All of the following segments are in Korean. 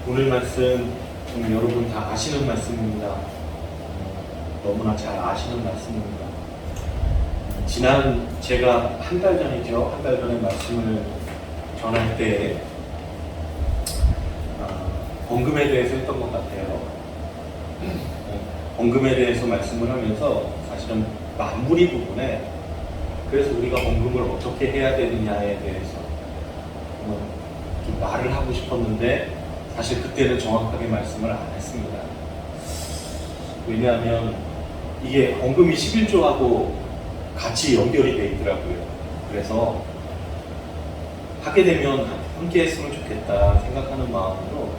오늘 말씀 여러분 다 아시는 말씀입니다. 너무나 잘 아시는 말씀입니다. 지난 제가 한 달 전이죠. 한 달 전에 말씀을 전할 때 헌금에 대해서 했던 것 같아요. 헌금에 대해서 말씀을 하면서 사실은 마무리 부분에 그래서 우리가 헌금을 어떻게 해야 되느냐에 대해서 좀 말을 하고 싶었는데 사실 그때는 정확하게 말씀을 안 했습니다. 왜냐하면 이게 헌금이 11조하고 같이 연결이 돼 있더라고요. 그래서 하게 되면 함께 했으면 좋겠다 생각하는 마음으로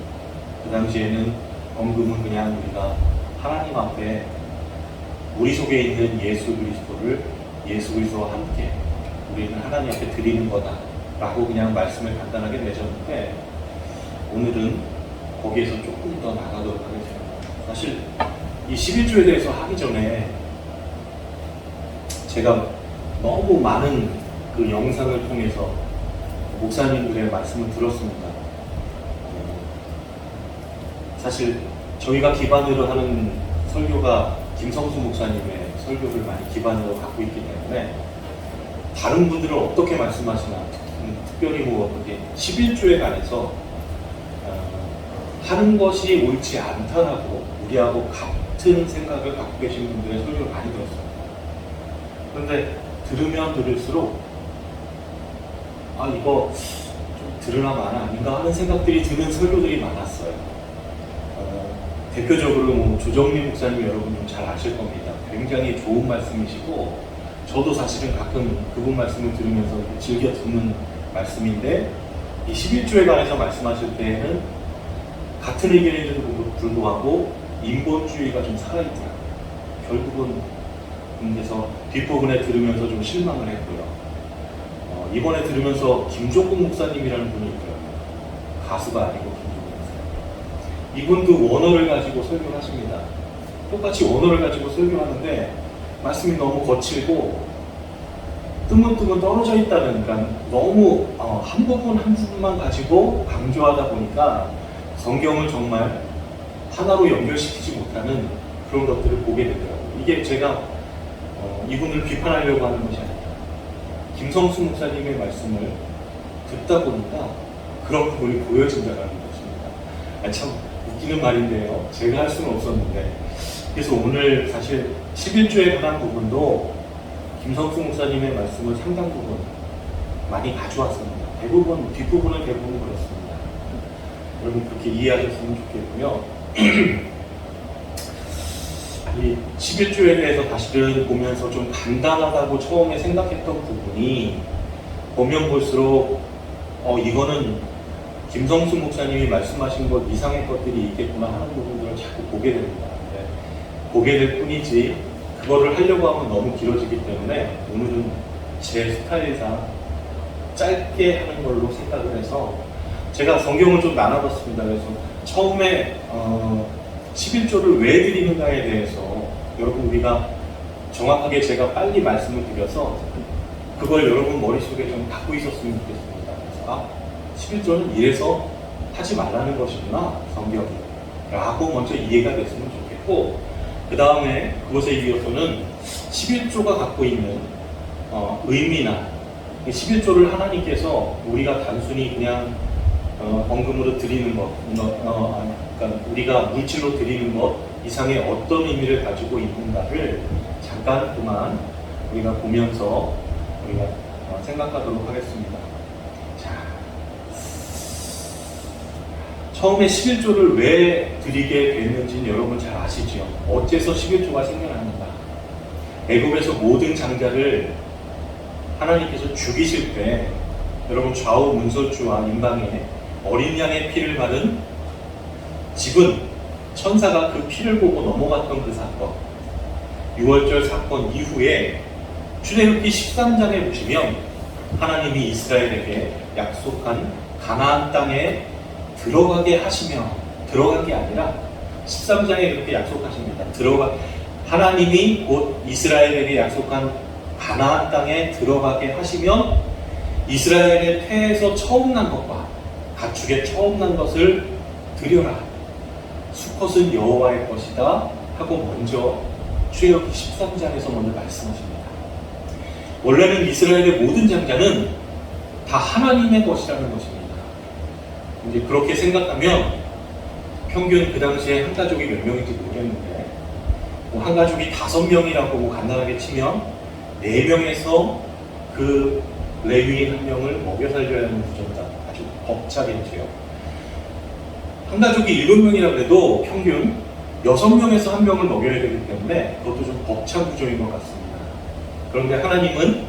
그 당시에는 헌금은 그냥 우리가 하나님 앞에 우리 속에 있는 예수 그리스도와 함께 우리는 하나님 앞에 드리는 거다 라고 그냥 말씀을 간단하게 내셨는데, 오늘은 거기에서 조금 더 나가도록 하겠습니다. 사실 이 11조에 대해서 하기 전에 제가 너무 많은 그 영상을 통해서 목사님들의 말씀을 들었습니다. 사실 저희가 기반으로 하는 설교가 김성수 목사님의 설교를 많이 기반으로 갖고 있기 때문에 다른 분들은 어떻게 말씀하시나, 특별히 어떻게 11조에 관해서 하는 것이 옳지 않다라고 우리하고 같은 생각을 갖고 계신 분들의 설교를 많이 들었어요. 그런데 들으면 들을수록 이거 좀 들으나 마나 아닌가 하는 생각들이 드는 설교들이 많았어요. 대표적으로 조정민 목사님 여러분 좀 잘 아실 겁니다. 굉장히 좋은 말씀이시고 저도 사실은 가끔 그분 말씀을 들으면서 즐겨 듣는 말씀인데, 이 11조에 관해서 말씀하실 때에는 같은 의견에도 불구하고 인본주의가 좀 살아있더라고요. 결국은 그래서 뒷부분에 들으면서 좀 실망을 했고요. 이번에 들으면서 김종국 목사님이라는 분이 있더라고요. 가수가 아니고 김종국 목사님. 이분도 원어를 가지고 설교를 하십니다. 똑같이 원어를 가지고 설교하는데 말씀이 너무 거칠고 뜨문뜨문 떨어져 있다는, 그러니까 너무 한 부분만 가지고 강조하다 보니까 성경을 정말 하나로 연결시키지 못하는 그런 것들을 보게 되더라고요. 이게 제가 이분을 비판하려고 하는 것이 아니라 김성수 목사님의 말씀을 듣다 보니까 그런 부분이 보여진다는 것입니다. 참 웃기는 말인데요. 제가 할 수는 없었는데, 그래서 오늘 사실 11조에 관한 부분도 김성수 목사님의 말씀을 상당 부분 많이 가져왔습니다. 뒷부분은 대부분 그렇습니다. 여러분 그렇게 이해하셨으면 좋겠고요. 이 11조에 대해서 사실은 보면서 좀 간단하다고 처음에 생각했던 부분이 보면 볼수록 이거는 김성수 목사님이 말씀하신 것 이상의 것들이 있겠구나 하는 부분들을 자꾸 보게 됩니다. 보게 될 뿐이지 그거를 하려고 하면 너무 길어지기 때문에 오늘은 제 스타일상 짧게 하는 걸로 생각을 해서 제가 성경을 좀 나눠봤습니다. 그래서 처음에 11조를 왜 드리는가에 대해서 여러분 우리가 정확하게 제가 빨리 말씀을 드려서 그걸 여러분 머릿속에 좀 갖고 있었으면 좋겠습니다. 그래서 11조는 이래서 하지 말라는 것이구나 성경이 라고 먼저 이해가 됐으면 좋겠고, 그 다음에 그것에 이어서는 11조가 갖고 있는 의미나 11조를 하나님께서 우리가 단순히 그냥 헌금으로 드리는 것, 그러니까 우리가 물질로 드리는 것 이상의 어떤 의미를 가지고 있는가를 잠깐 동안 우리가 보면서 우리가 생각하도록 하겠습니다. 자, 처음에 11조를 왜 드리게 됐는지는 여러분 잘 아시죠? 어째서 11조가 생겨났는가? 애굽에서 모든 장자를 하나님께서 죽이실 때 여러분 좌우 문설주와 임방에 어린 양의 피를 바른 집은 천사가 그 피를 보고 넘어갔던 그 사건, 6월절 사건 이후에 출애굽기 13장에 보시면 하나님이 이스라엘에게 약속한 가나안 땅에 들어가게 하시며, 들어간 게 아니라 13장에 그렇게 약속하십니다. 하나님이 곧 이스라엘에게 약속한 가나안 땅에 들어가게 하시면 이스라엘의 태에서 처음 난 것과 가축에 처음 난 것을 드려라. 수컷은 여호와의 것이다 하고 먼저 출애굽기 13장에서 먼저 말씀하십니다. 원래는 이스라엘의 모든 장자는 다 하나님의 것이라는 것입니다. 이제 그렇게 생각하면 평균 그 당시에 한 가족이 몇 명인지 모르겠는데 한 가족이 5명이라고 간단하게 치면 4명에서 그 레위인 한 명을 먹여 살려야 하는 구조입니다. 아주 벅차겠지요. 한 가족이 7명이라고 해도 평균 6명에서 1명을 먹여야 되기 때문에 그것도 좀 벅찬 구조인 것 같습니다. 그런데 하나님은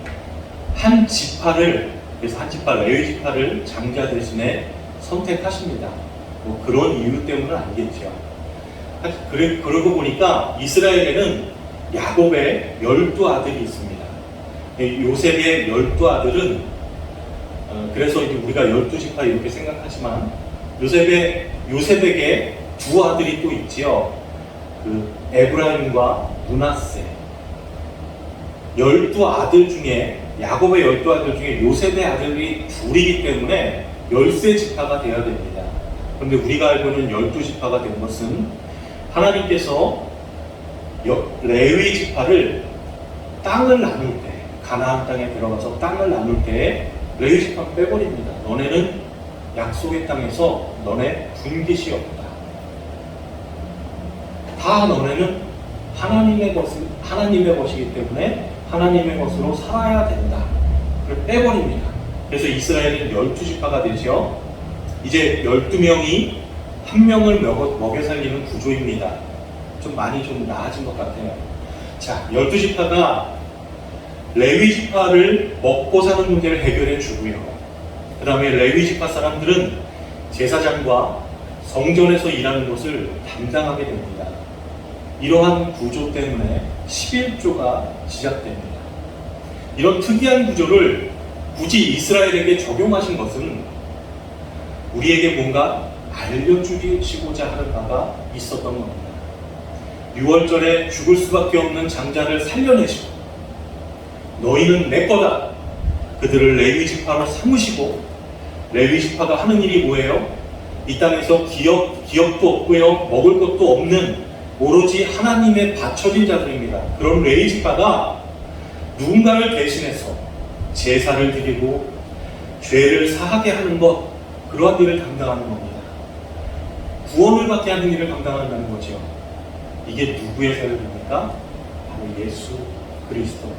한 지파를, 그래서 한 지파, 레위 지파를 장자 대신에 선택하십니다. 뭐 그런 이유 때문은 아니겠죠. 그러고 보니까 이스라엘에는 야곱의 12아들이 있습니다. 요셉의 12아들은 그래서 이제 우리가 12지파 이렇게 생각하지만 요셉에게 2아들이 또 있지요. 그 에브라임과 므낫세. 12아들 중에 야곱의 12아들 중에 요셉의 아들이 2이기 때문에 13지파가 되어야 됩니다. 그런데 우리가 알고 있는 12지파가 된 것은 하나님께서 레위 지파를 땅을 나눌 때, 가나안 땅에 들어가서 땅을 나눌 때 레위 지파를 빼버립니다. 너네는 약속의 땅에서 너네 분깃이 없다. 다 너네는 하나님의 것이기 때문에 하나님의 것으로 살아야 된다. 그걸 빼버립니다. 그래서 이스라엘은 12지파가 되죠. 이제 12명이 한 명을 먹여 살리는 구조입니다. 좀 많이 좀 나아진 것 같아요. 자, 12지파가 레위 지파를 먹고 사는 문제를 해결해 주고요. 그 다음에 레위 지파 사람들은 제사장과 성전에서 일하는 것을 담당하게 됩니다. 이러한 구조 때문에 11조가 시작됩니다. 이런 특이한 구조를 굳이 이스라엘에게 적용하신 것은 우리에게 뭔가 알려주시고자 하는 바가 있었던 겁니다. 6월절에 죽을 수밖에 없는 장자를 살려내시고 너희는 내 거다. 그들을 레위 지파로 삼으시고 레위 지파가 하는 일이 뭐예요? 이 땅에서 기업도 없고요, 먹을 것도 없는 오로지 하나님의 바쳐진 자들입니다. 그런 레위 지파가 누군가를 대신해서 제사를 드리고 죄를 사하게 하는 것, 그러한 일을 담당하는 겁니다. 구원을 받게 하는 일을 감당한다는 거죠. 이게 누구의 사역입니까? 바로 예수 그리스도.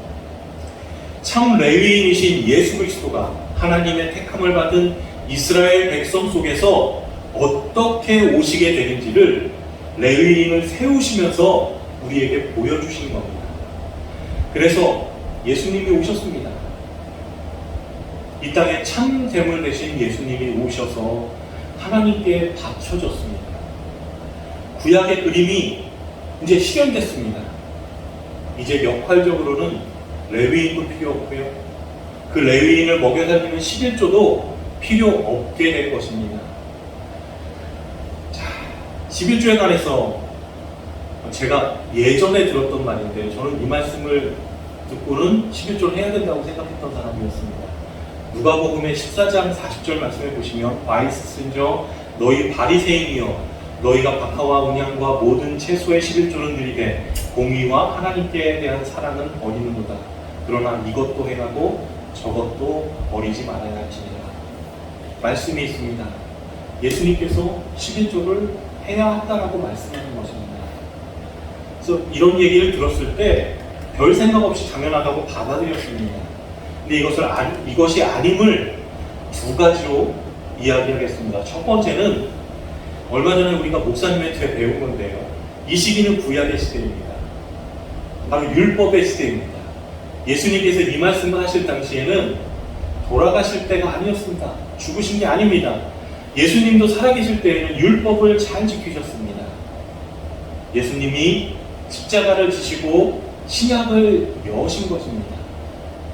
참 레위인이신 예수 그리스도가 하나님의 택함을 받은 이스라엘 백성 속에서 어떻게 오시게 되는지를 레위인을 세우시면서 우리에게 보여주신 겁니다. 그래서 예수님이 오셨습니다. 이 땅에 참 제물 되신 예수님이 오셔서 하나님께 바쳐졌습니다. 구약의 그림이 이제 실현됐습니다. 이제 역할적으로는 레위인도 필요 없고요. 그 레위인을 먹여 살리는 11조도 필요 없게 될 것입니다. 자, 11조에 관해서 제가 예전에 들었던 말인데 저는 이 말씀을 듣고는 11조를 해야 된다고 생각했던 사람이었습니다. 누가복음의 14장 40절 말씀해 보시면 바이스슨저 너희 바리새인이여 너희가 박하와 음양과 모든 채소의 11조는 드리되 공의와 하나님께 대한 사랑은 버리는도다. 그러나 이것도 행하고 저것도 버리지 말아야 할지니라. 말씀이 있습니다. 예수님께서 11조를 해야 한다라고 말씀하는 것입니다. 그래서 이런 얘기를 들었을 때 별 생각 없이 당연하다고 받아들였습니다. 근데 이것이 아님을 두 가지로 이야기하겠습니다. 첫 번째는 얼마 전에 우리가 목사님한테 배운 건데요. 이 시기는 구약의 시대입니다. 바로 율법의 시대입니다. 예수님께서 이 말씀을 하실 당시에는 돌아가실 때가 아니었습니다. 죽으신 게 아닙니다. 예수님도 살아계실 때에는 율법을 잘 지키셨습니다. 예수님이 십자가를 지시고 신약을 여신 것입니다.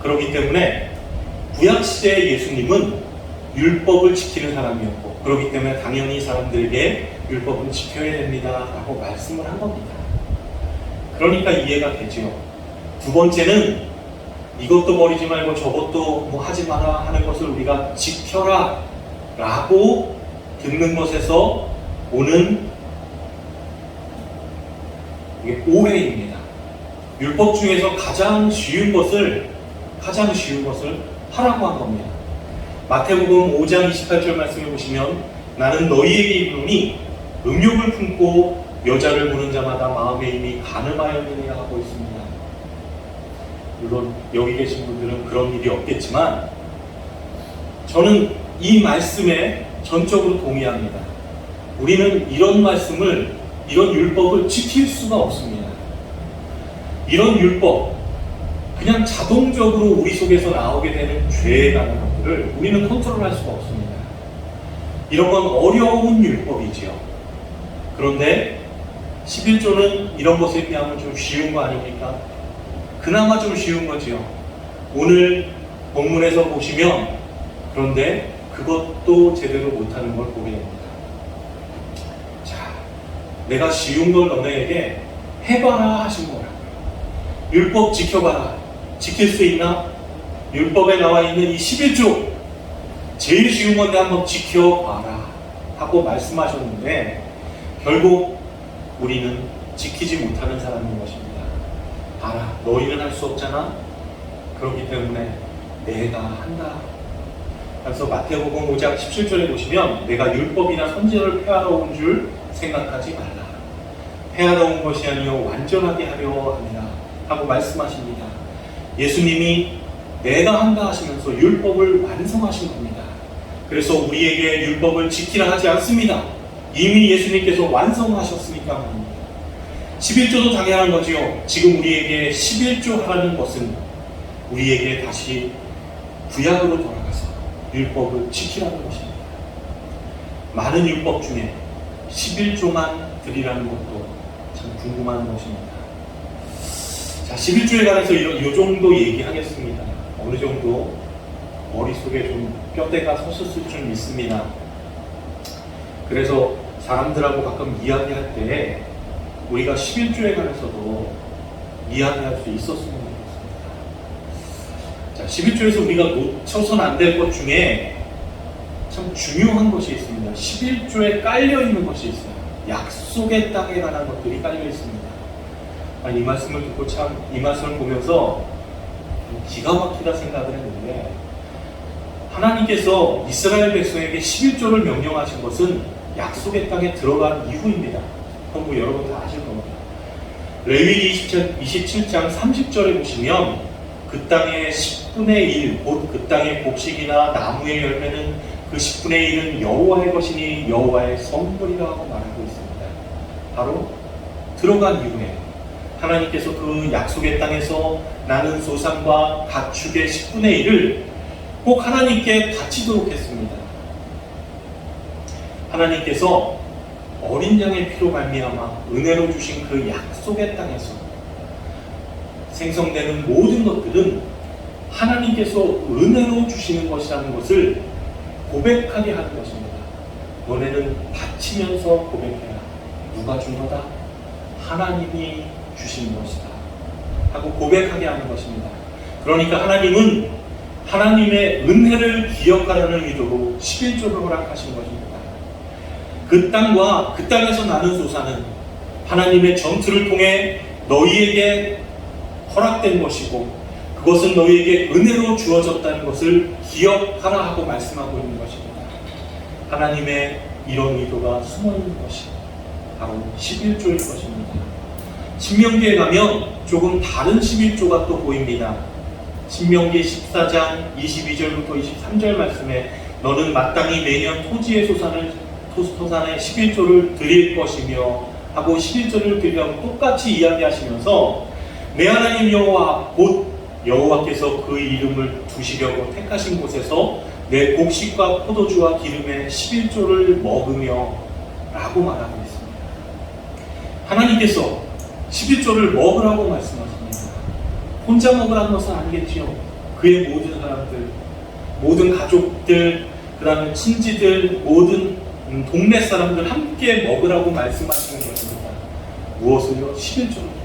그렇기 때문에 구약시대의 예수님은 율법을 지키는 사람이었고 그렇기 때문에 당연히 사람들에게 율법은 지켜야 됩니다 라고 말씀을 한 겁니다. 그러니까 이해가 되죠. 두 번째는 이것도 버리지 말고 저것도 뭐 하지 마라 하는 것을 우리가 지켜라 라고 듣는 것에서 오는 이게 오해입니다. 율법 중에서 가장 쉬운 것을 하라고 한 겁니다. 마태복음 5장 28절 말씀해 보시면 나는 너희에게 이르노니 음욕을 품고 여자를 보는 자마다 마음에 이미 간음하였느니라 하고 있습니다. 물론 여기 계신 분들은 그런 일이 없겠지만 저는 이 말씀에 전적으로 동의합니다. 우리는 이런 말씀을, 이런 율법을 지킬 수가 없습니다. 이런 율법, 그냥 자동적으로 우리 속에서 나오게 되는 죄에 관한 것들을 우리는 컨트롤할 수가 없습니다. 이런 건 어려운 율법이지요. 그런데 11조는 이런 것에 비하면 좀 쉬운 거 아닙니까? 그나마 좀 쉬운 거지요. 오늘 본문에서 보시면 그런데 그것도 제대로 못하는 걸 보게 됩니다. 자, 내가 쉬운 걸 너네에게 해봐라 하신 거라고요. 율법 지켜봐라. 지킬 수 있나? 율법에 나와 있는 이 11조 제일 쉬운 건데 한번 지켜봐라 하고 말씀하셨는데 결국 우리는 지키지 못하는 사람인 것입니다. 알아, 너희는 할 수 없잖아. 그렇기 때문에 내가 한다. 그래서 마태복음 5장 17절에 보시면 내가 율법이나 선지자를 폐하러 온 줄 생각하지 말라. 폐하러 온 것이 아니요 완전하게 하려 합니다 하고 말씀하십니다. 예수님이 내가 한다 하시면서 율법을 완성하신 겁니다. 그래서 우리에게 율법을 지키라 하지 않습니다. 이미 예수님께서 완성하셨으니까 말입니다. 11조도 당연한 거지요. 지금 우리에게 11조 하라는 것은 우리에게 다시 구약으로 돌아가서 율법을 지키라는 것입니다. 많은 율법 중에 11조만 드리라는 것도 참 궁금한 것입니다. 자, 11조에 관해서 이 정도 얘기하겠습니다. 어느 정도 머릿속에 좀 뼈대가 섰을 줄 믿습니다. 그래서 사람들하고 가끔 이야기할 때 우리가 11조에 관해서도 이야기할 수 있었으면 좋겠습니다. 자, 11조에서 우리가 놓쳐서는 안 될 것 중에 참 중요한 것이 있습니다. 11조에 깔려있는 것이 있어요. 약속의 땅에 관한 것들이 깔려 있습니다. 이 말씀을 듣고 참 이 말씀을 보면서 기가 막히다 생각을 했는데 하나님께서 이스라엘 백성에게 11조를 명령하신 것은 약속의 땅에 들어간 이후입니다. 그건 뭐 여러분 다 아실 겁니다. 레위기 27장 30절에 보시면 그 땅의 10분의 1, 곧 그 땅의 곡식이나 나무의 열매는 그 10분의 1은 여호와의 것이니 여호와의 선물이라 하고 말하고 있습니다. 바로 들어간 이후에 하나님께서 그 약속의 땅에서 나는 소산과 가축의 10분의 1을 꼭 하나님께 바치도록 했습니다. 하나님께서 어린 양의 피로 말미암아 은혜로 주신 그 약속의 땅에서 생성되는 모든 것들은 하나님께서 은혜로 주시는 것이라는 것을 고백하게 하는 것입니다. 너네는 바치면서 고백해라. 누가 준 거다? 하나님이 주신 것이다 하고 고백하게 하는 것입니다. 그러니까 하나님은 하나님의 은혜를 기억하라는 의도로 11조를 허락하신 것입니다. 그 땅과 그 땅에서 나는 소산은 하나님의 전투를 통해 너희에게 허락된 것이고 그것은 너희에게 은혜로 주어졌다는 것을 기억하라 하고 말씀하고 있는 것입니다. 하나님의 이런 의도가 숨어있는 것이 바로 11조일 것입니다. 신명기에 가면 조금 다른 11조가 또 보입니다. 신명기 14장 22절부터 23절 말씀에 너는 마땅히 매년 토지의 토산의 11조를 드릴 것이며 하고 11조를 드리라고 똑같이 이야기하시면서 내 하나님 여호와 곧 여호와께서 그 이름을 두시려고 택하신 곳에서 내 곡식과 포도주와 기름의 11조를 먹으며 라고 말하고 있습니다. 하나님께서 11조를 먹으라고 말씀하십니다. 혼자 먹으라는 것은 아니겠지요. 그의 모든 사람들, 모든 가족들, 그 다음에 친지들, 모든 동네 사람들 함께 먹으라고 말씀하시는 것입니다. 무엇을요? 11조를요.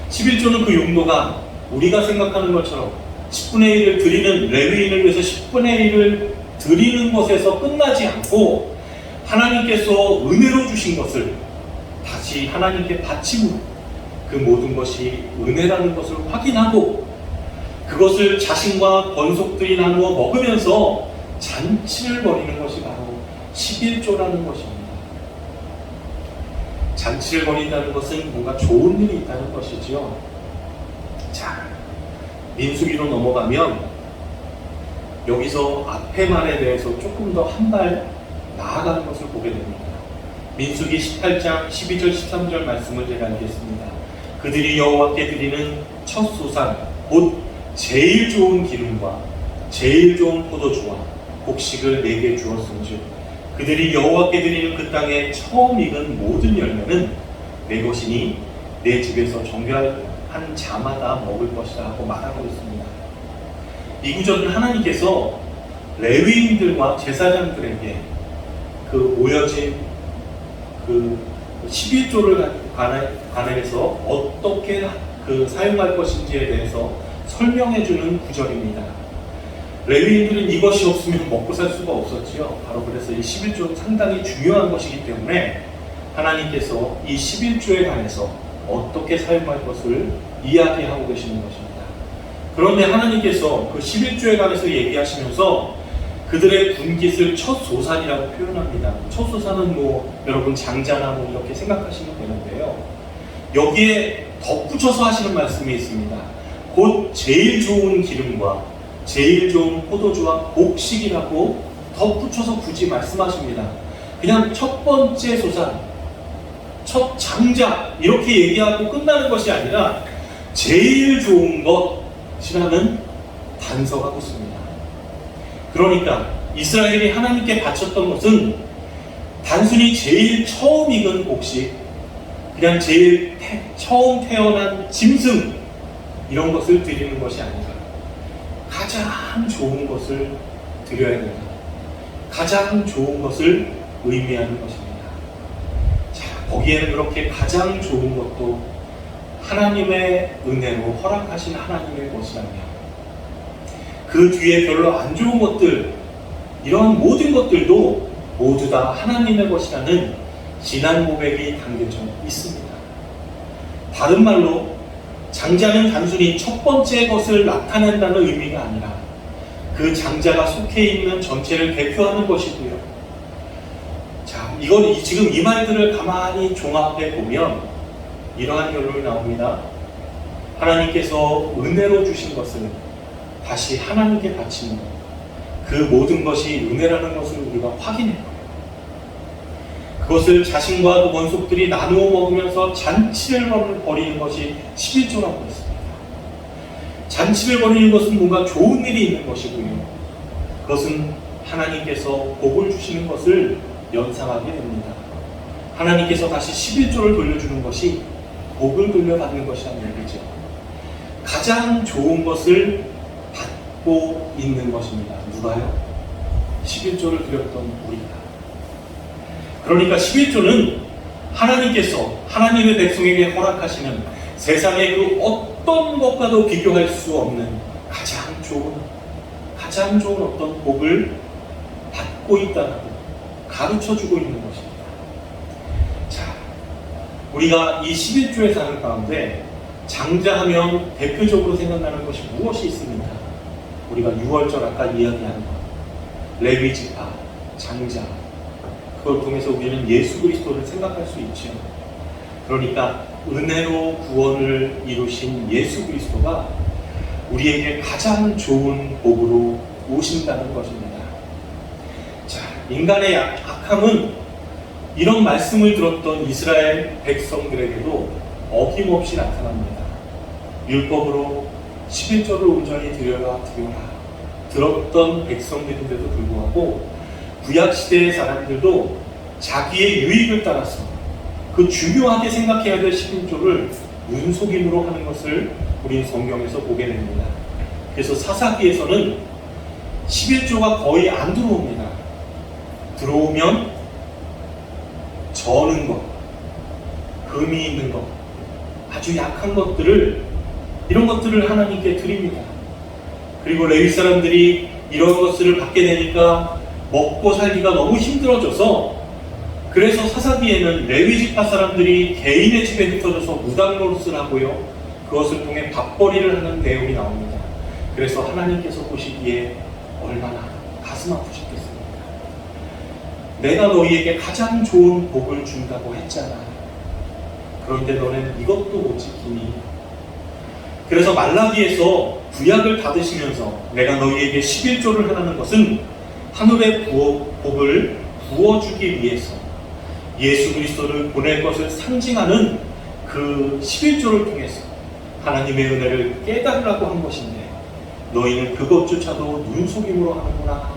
11조는 그 용도가 우리가 생각하는 것처럼 10분의 1을 드리는 레위인을 위해서 10분의 1을 드리는 것에서 끝나지 않고 하나님께서 은혜로 주신 것을 다시 하나님께 바침으로 그 모든 것이 은혜라는 것을 확인하고 그것을 자신과 권속들이 나누어 먹으면서 잔치를 벌이는 것이 바로 11조라는 것입니다. 잔치를 벌인다는 것은 뭔가 좋은 일이 있다는 것이지요. 자, 민수기로 넘어가면 여기서 앞의 말에 대해서 조금 더 한 발 나아가는 것을 보게 됩니다. 민수기 18장 12절 13절 말씀을 제가 읽겠습니다. 그들이 여호와께 드리는 첫 소산 곧 제일 좋은 기름과 제일 좋은 포도주와 곡식을 내게 주었은즉 그들이 여호와께 드리는 그 땅에 처음 익은 모든 열매는 내 것이니 내 집에서 정결한 자마다 먹을 것이라 하고 말하고 있습니다. 이 구절은 하나님께서 레위인들과 제사장들에게 그 모여진 그 11조를 관해서 어떻게 그 사용할 것인지에 대해서 설명해 주는 구절입니다. 레위인들은 이것이 없으면 먹고 살 수가 없었지요. 바로 그래서 이 11조는 상당히 중요한 것이기 때문에 하나님께서 이 11조에 관해서 어떻게 사용할 것을 이야기하고 계시는 것입니다. 그런데 하나님께서 그 11조에 관해서 얘기하시면서 그들의 분깃을 첫 소산이라고 표현합니다. 첫 소산은 여러분 장자나 이렇게 생각하시면 되는데요. 여기에 덧붙여서 하시는 말씀이 있습니다. 곧 제일 좋은 기름과 제일 좋은 포도주와 곡식이라고 덧붙여서 굳이 말씀하십니다. 그냥 첫 번째 소산, 첫 장자 이렇게 얘기하고 끝나는 것이 아니라 제일 좋은 것이라는 단서가 붙습니다. 그러니까 이스라엘이 하나님께 바쳤던 것은 단순히 제일 처음 익은 곡식, 그냥 제일 처음 태어난 짐승 이런 것을 드리는 것이 아니라 가장 좋은 것을 드려야 된다. 가장 좋은 것을 의미하는 것입니다. 자, 거기에는 그렇게 가장 좋은 것도 하나님의 은혜로 허락하신 하나님의 것이라며 그 뒤에 별로 안 좋은 것들, 이런 모든 것들도 모두 다 하나님의 것이라는 진한 고백이 담겨져 있습니다. 다른 말로 장자는 단순히 첫 번째 것을 나타낸다는 의미가 아니라 그 장자가 속해 있는 전체를 대표하는 것이고요. 자, 지금 이 말들을 가만히 종합해 보면 이러한 결론이 나옵니다. 하나님께서 은혜로 주신 것을 다시 하나님께 바치는 그 모든 것이 은혜라는 것을 우리가 확인해요. 그것을 자신과 그 원속들이 나누어 먹으면서 잔치를 벌이는 것이 11조라고 했습니다. 잔치를 벌이는 것은 뭔가 좋은 일이 있는 것이고요. 그것은 하나님께서 복을 주시는 것을 연상하게 됩니다. 하나님께서 다시 11조를 돌려주는 것이 복을 돌려받는 것이라는 얘기죠. 가장 좋은 것을 받고 있는 것입니다. 누가요? 11조를 드렸던 우리가. 그러니까 11조는 하나님께서 하나님의 백성에게 허락하시는 세상의 그 어떤 것과도 비교할 수 없는 가장 좋은 어떤 복을 받고 있다고 가르쳐주고 있는 것입니다. 자, 우리가 이 11조에 사는 가운데 장자하면 대표적으로 생각나는 것이 무엇이 있습니까? 우리가 6월절 아까 이야기한 것, 레위지파, 장자, 그걸 통해서 우리는 예수 그리스도를 생각할 수 있죠. 그러니까 은혜로 구원을 이루신 예수 그리스도가 우리에게 가장 좋은 복으로 오신다는 것입니다. 자, 인간의 악함은 이런 말씀을 들었던 이스라엘 백성들에게도 어김없이 나타납니다. 율법으로 11조를 온전히 드려라 들었던 백성들인데도 불구하고 구약시대의 사람들도 자기의 유익을 따라서 그 중요하게 생각해야 될 11조를 눈속임으로 하는 것을 우리 성경에서 보게 됩니다. 그래서 사사기에서는 11조가 거의 안 들어옵니다. 들어오면 저는 것, 금이 있는 것, 아주 약한 것들을, 이런 것들을 하나님께 드립니다. 그리고 레위 사람들이 이런 것들을 받게 되니까 먹고 살기가 너무 힘들어져서 그래서 사사기에는 레위 지파 사람들이 개인의 집에 흩어져서 무당 노릇을 하고요, 그것을 통해 밥벌이를 하는 내용이 나옵니다. 그래서 하나님께서 보시기에 얼마나 가슴 아프셨겠습니까? 내가 너희에게 가장 좋은 복을 준다고 했잖아. 그런데 너는 이것도 못 지키니. 그래서 말라기에서 구약을 받으시면서 내가 너희에게 11조를 하라는 것은 하늘의 복을 부어주기 위해서 예수 그리스도를 보낼 것을 상징하는 그 11조를 통해서 하나님의 은혜를 깨달으라고 한 것인데, 너희는 그것조차도 눈속임으로 하는구나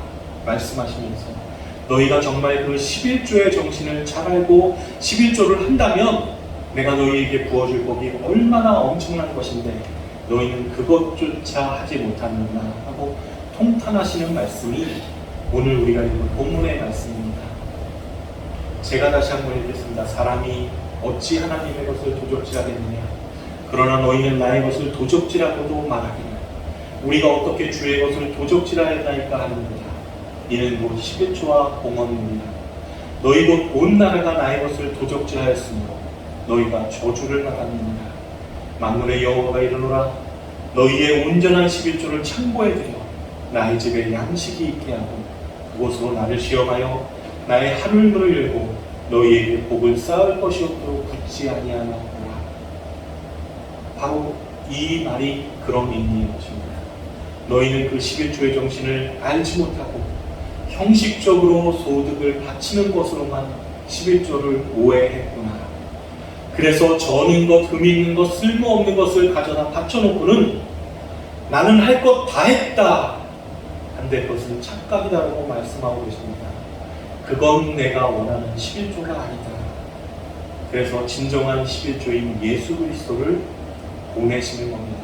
말씀하시면서, 너희가 정말 그 11조의 정신을 잘 알고 11조를 한다면 내가 너희에게 부어줄 복이 얼마나 엄청난 것인데 너희는 그것조차 하지 못하는구나 하고 통탄하시는 말씀이 오늘 우리가 읽은 본문의 말씀입니다. 제가 다시 한번 읽겠습니다. 사람이 어찌 하나님의 것을 도적질하겠느냐? 그러나 너희는 나의 것을 도적질하고도 말하기를 우리가 어떻게 주의 것을 도적질하였나이까 하는도다. 이는 곧 11조와 공언이니라. 너희 곧 온 나라가 나의 것을 도적질하였으므로 너희가 저주를 받았느니라. 만군의 여호와가 이르노라. 너희의 온전한 11조를 창고에 들여 나의 집에 양식이 있게 하고 그곳으로 나를 시험하여 나의 하늘문을 열고 너희에게 복을 쌓을 것이 없도록 굳지 아니하노라. 바로 이 말이 그런 의미인 것입니다. 너희는 그 11조의 정신을 알지 못하고 형식적으로 소득을 바치는 것으로만 11조를 오해했구나. 그래서 저는 것, 금 있는 것, 쓸모없는 것을 가져다 바쳐놓고는 나는 할 것 다 했다 한데 그것은 착각이다라고 말씀하고 계십니다. 그건 내가 원하는 11조가 아니다. 그래서 진정한 11조인 예수 그리스도를 보내시는 겁니다.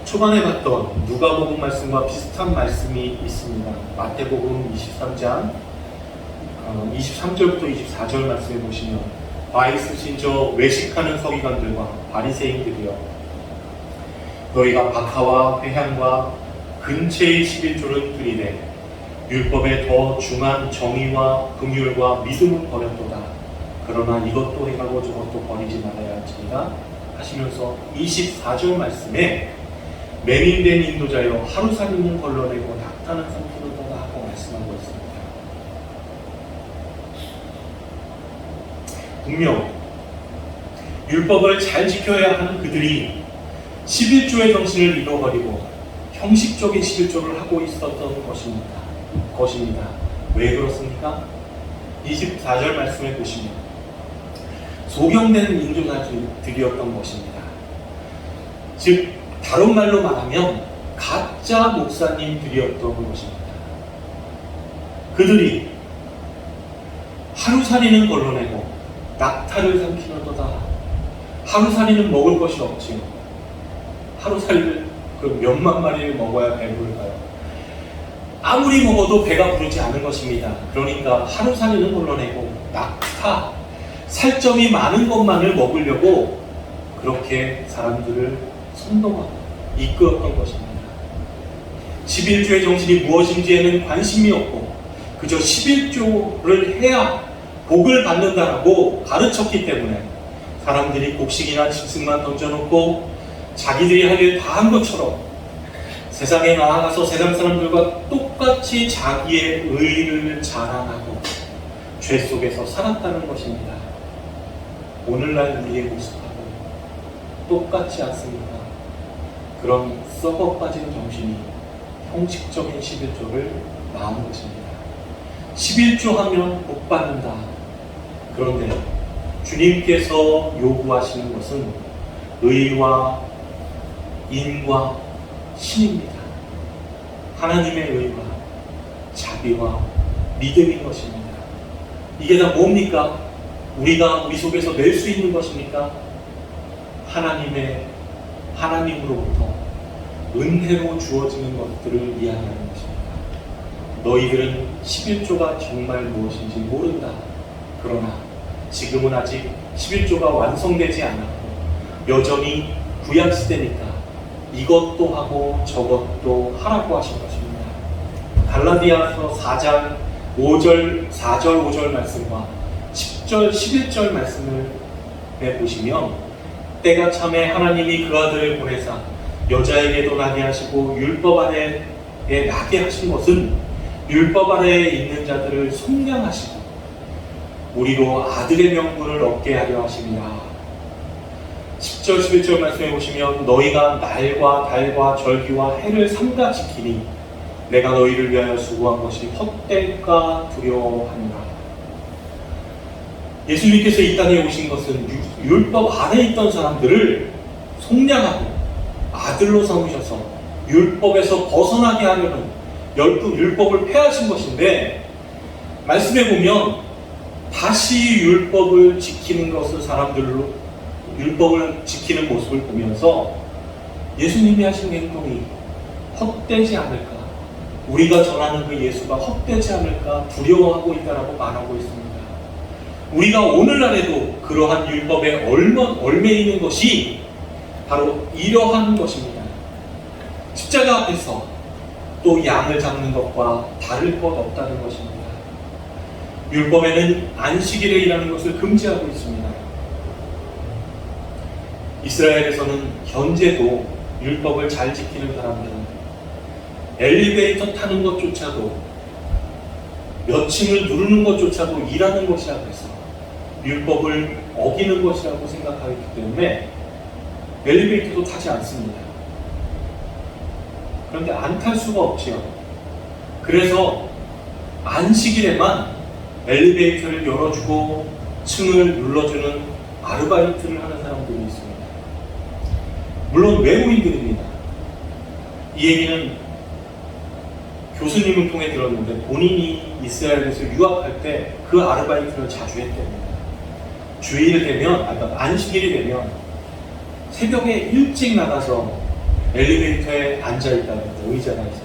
초반에 봤던 누가복음 말씀과 비슷한 말씀이 있습니다. 마태복음 23장 23절부터 24절 말씀에 보시면, 와 있으신 저 외식하는 서기관들과 바리새인들이여, 너희가 박하와 회향과 근체의 11조를 드리되 율법에 더 중한 정의와 긍휼과 믿음을 버렸도다. 그러나 이것도 행하고 저것도 버리지 말아야 할지니라 하시면서 24절 말씀에 맹인된 인도자여 하루살림을 걸러내고 낙타는 삼키는도다 하고 말씀하고 있습니다. 분명 율법을 잘 지켜야 하는 그들이 11조의 정신을 잃어버리고 형식적인 11조를 하고 있었던 것입니다. 왜 그렇습니까? 24절 말씀에 보시면 소경된 인도자들이었던 것입니다. 즉 다른 말로 말하면 가짜 목사님들이었던 것입니다. 그들이 하루살이는 걸러내고 낙타를 삼키는도다. 하루살이는 먹을 것이 없지요. 하루살이를 그 몇만 마리를 먹어야 배부를까요? 아무리 먹어도 배가 부르지 않은 것입니다. 그러니까 하루살이는 걸러내고 낙타, 살점이 많은 것만을 먹으려고 그렇게 사람들을 선동하고 이끌었던 것입니다. 11조의 정신이 무엇인지에는 관심이 없고 그저 11조를 해야 복을 받는다라고 가르쳤기 때문에 사람들이 곡식이나 짐승만 던져놓고 자기들이 할 일 다 한 것처럼 세상에 나아가서 세상 사람들과 똑같이 자기의 의를 자랑하고 죄 속에서 살았다는 것입니다. 오늘날 우리의 모습하고 똑같지 않습니까? 그런 썩어 빠진 정신이 형식적인 11조를 낳은 것입니다. 11조 하면 복 받는다. 그런데 주님께서 요구하시는 것은 의와 인과 신입니다. 하나님의 의와 자비와 믿음인 것입니다. 이게 다 뭡니까? 우리가 우리 속에서 낼 수 있는 것입니까? 하나님으로부터 은혜로 주어지는 것들을 이야기하는 것입니다. 너희들은 11조가 정말 무엇인지 모른다. 그러나 지금은 아직 11조가 완성되지 않았고 여전히 구약시대니까 이것도 하고 저것도 하라고 하신 것입니다. 갈라디아서 4장 5절, 4절, 5절 말씀과 10절, 11절 말씀을 보시면 때가 참에 하나님이 그 아들을 보내사 여자에게도 나게 하시고 율법 아래에 나게 하신 것은 율법 아래에 있는 자들을 속량하시고 우리로 아들의 명분을 얻게 하려 하심이라. 10절, 11절 말씀해 보시면 너희가 날과 달과 절기와 해를 삼가 지키니 내가 너희를 위하여 수고한 것이 헛될까 두려워하니라. 예수님께서 이 땅에 오신 것은 율법 안에 있던 사람들을 속량하고 아들로 삼으셔서 율법에서 벗어나게 하려는 율법을 폐하신 것인데, 말씀해 보면 다시 율법을 지키는 것을 사람들로 율법을 지키는 모습을 보면서 예수님이 하신 행동이 헛되지 않을까, 우리가 전하는 그 예수가 헛되지 않을까 두려워하고 있다라고 말하고 있습니다. 우리가 오늘날에도 그러한 율법에 얽매이는 있는 것이 바로 이러한 것입니다. 십자가 앞에서 또 양을 잡는 것과 다를 것 없다는 것입니다. 율법에는 안식일이라는 것을 금지하고 있습니다. 이스라엘에서는 현재도 율법을 잘 지키는 사람들은 엘리베이터 타는 것조차도, 몇 층을 누르는 것조차도 일하는 것이라고 해서 율법을 어기는 것이라고 생각하기 때문에 엘리베이터도 타지 않습니다. 그런데 안 탈 수가 없지요. 그래서 안식일에만 엘리베이터를 열어주고 층을 눌러주는 아르바이트를 하는 사람들이 있습니다. 물론 외국인들입니다. 이 얘기는 교수님을 통해 들었는데 본인이 이스라엘에서 유학할 때 그 아르바이트를 자주 했답니다. 주일 되면, 안식일이 되면 새벽에 일찍 나가서 엘리베이터에 앉아있다는 의자가 있어서,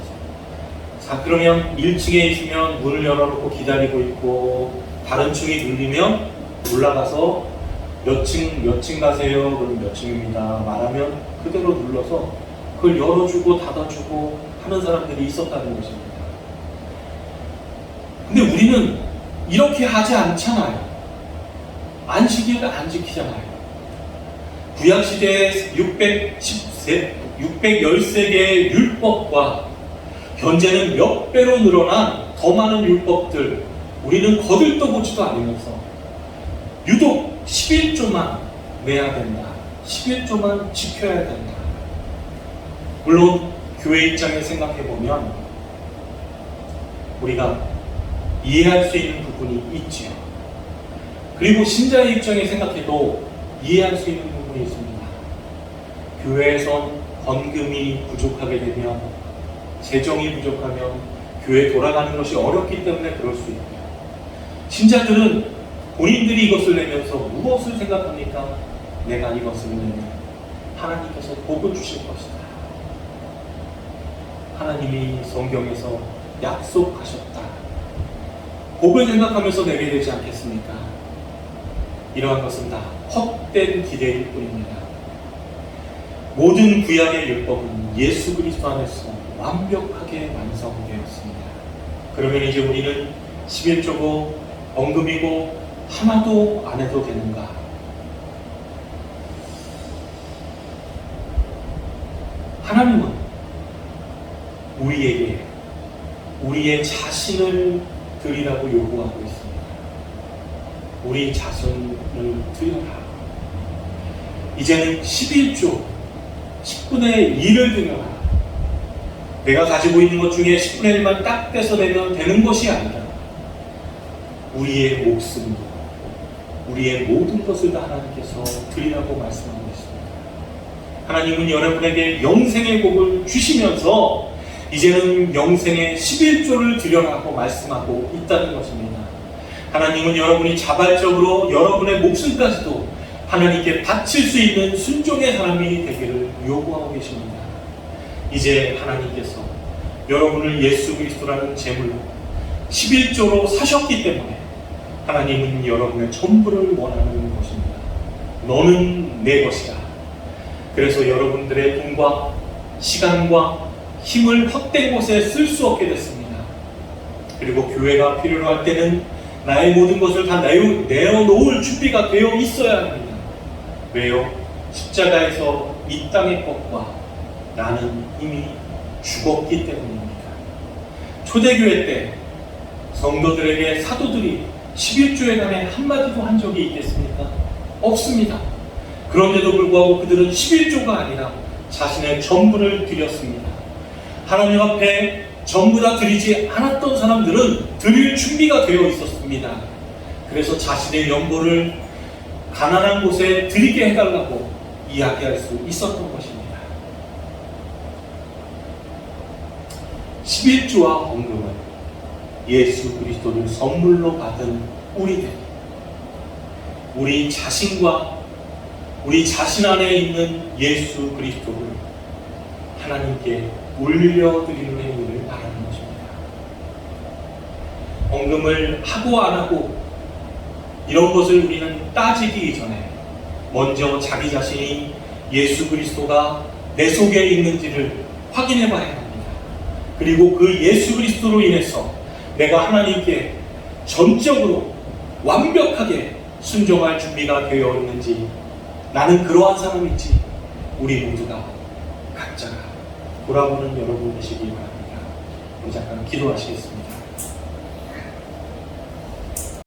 자, 그러면 1층에 있으면 문을 열어놓고 기다리고 있고, 다른 층이 눌리면 올라가서 몇 층 가세요? 그럼 몇 층입니다. 말하면 그대로 눌러서 그걸 열어주고 닫아주고 하는 사람들이 있었다는 것입니다. 근데 우리는 이렇게 하지 않잖아요. 안식일을 안 지키잖아요. 구약시대의 613개의 율법과 현재는 몇 배로 늘어난 더 많은 율법들, 우리는 거들떠보지도 않으면서 유독 11조만 내야 된다, 11조만 지켜야 된다. 물론 교회 입장에 생각해보면 우리가 이해할 수 있는 부분이 있지요. 그리고 신자의 입장에 생각해도 이해할 수 있는 부분이 있습니다. 교회에선 헌금이 부족하게 되면, 재정이 부족하면 교회 돌아가는 것이 어렵기 때문에 그럴 수 있고요. 신자들은 본인들이 이것을 내면서 무엇을 생각합니까? 내가 이것을 내면 하나님께서 복을 주실 것이다. 하나님이 성경에서 약속하셨다. 복을 생각하면서 내게 되지 않겠습니까? 이러한 것은 다 헛된 기대일 뿐입니다. 모든 구약의 율법은 예수 그리스도 안에서 완벽하게 완성되었습니다. 그러면 이제 우리는 11조고 헌금이고 하나도 안 해도 되는가? 하나님은 우리에게 우리의 자신을 드리라고 요구하고 있습니다. 우리 자신을 드려라. 이제는 11조 10분의 1을 드려라. 내가 가지고 있는 것 중에 10분의 1만 딱 떼서내면 되는 것이 아니라 우리의 목숨도, 우리의 모든 것을 다 하나님께서 드리라고 말씀하고 있습니다. 하나님은 여러분에게 영생의 복을 주시면서 이제는 영생의 11조를 드려라고 말씀하고 있다는 것입니다. 하나님은 여러분이 자발적으로 여러분의 목숨까지도 하나님께 바칠 수 있는 순종의 사람이 되기를 요구하고 계십니다. 이제 하나님께서 여러분을 예수 그리스도라는 제물로 11조로 사셨기 때문에 하나님은 여러분의 전부를 원하는 것입니다. 너는 내 것이다. 그래서 여러분들의 돈과 시간과 힘을 헛된 곳에 쓸 수 없게 됐습니다. 그리고 교회가 필요로 할 때는 나의 모든 것을 다 내어놓을 준비가 되어 있어야 합니다. 왜요? 십자가에서 이 땅의 것과 나는 이미 죽었기 때문입니다. 초대교회 때 성도들에게 사도들이 11조에 관해 한마디도 한 적이 있겠습니까? 없습니다. 그런데도 불구하고 그들은 11조가 아니라 자신의 전부를 드렸습니다. 하나님 앞에 전부 다 드리지 않았던 사람들은 드릴 준비가 되어 있었습니다. 그래서 자신의 연보를 가난한 곳에 드리게 해달라고 이야기할 수 있었던 것입니다. 11조와 헌금은 예수 그리스도를 선물로 받은 우리들, 우리 자신과 우리 자신 안에 있는 예수 그리스도를 하나님께 올려드리는 행위를 말하는 것입니다. 헌금을 하고 안 하고 이런 것을 우리는 따지기 전에 먼저 자기 자신이 예수 그리스도가 내 속에 있는지를 확인해 봐야 합니다. 그리고 그 예수 그리스도로 인해서 내가 하나님께 전적으로 완벽하게 순종할 준비가 되어 있는지, 나는 그러한 사람인지 우리 모두가 각자가 돌아보는 여러분 되시기 바랍니다. 우리 잠깐 기도하시겠습니다.